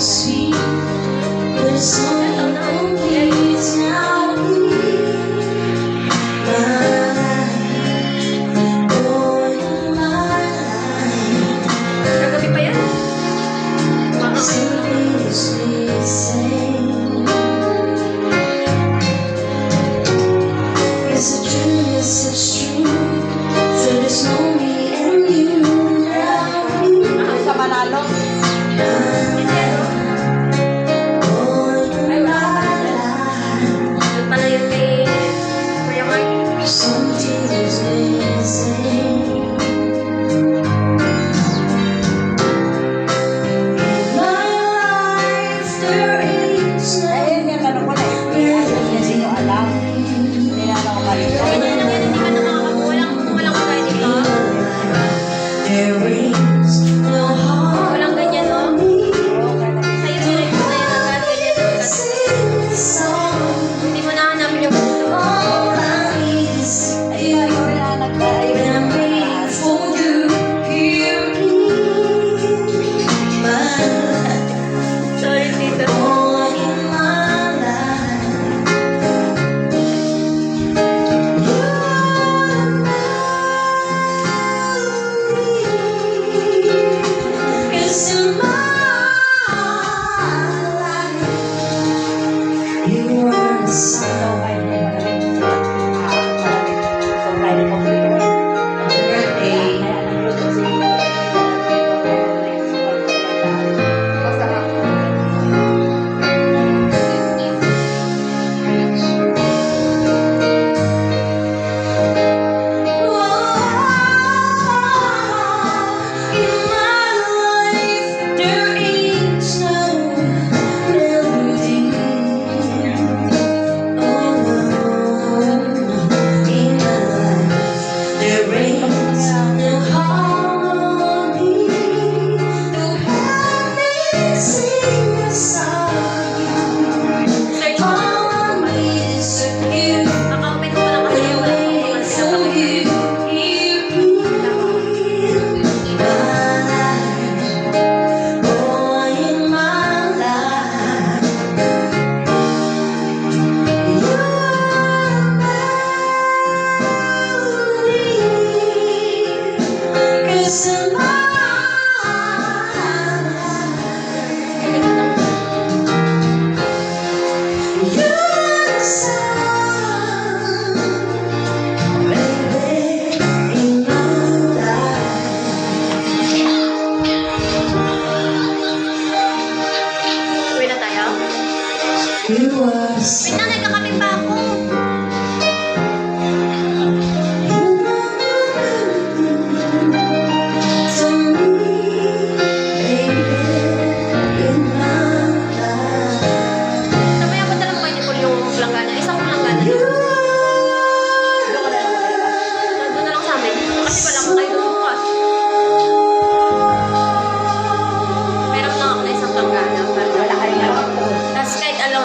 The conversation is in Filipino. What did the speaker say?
sweet, but someone please now be my boy, my Kagabi pa yan? simply sweet saying. It's a dream, it's a stream, so there's no me and you now. Sa Manalo. Doon pala yun kay Kuya Mark. Something is missing in my life. There is Ayun yung tanong ko na hindi ko alam. Hindi na ako malito. Ganyan lang yan, hindi ka walang kagaya dito. there is no Walang ganyan, no? Sa'yo sila yung mga yan, agad ganyan agad. harmony. Song Hindi mo nahanapin yung mundo. all I need is you. And I'm waiting for you here in my life. Sorry, tito. All in my life. You are the sun, in my life there is no melody. Oh, in my life there is no harmony. To help me sing a song, Search mo. all I need is you. Naka-open mo lang kasi wala Waiting pang for you here in my life. Oh, in my life. You are melody. 'Cause in my life, you're the sun. Baby, in my life. Uwi na tayo? You are the Wait sun. lang,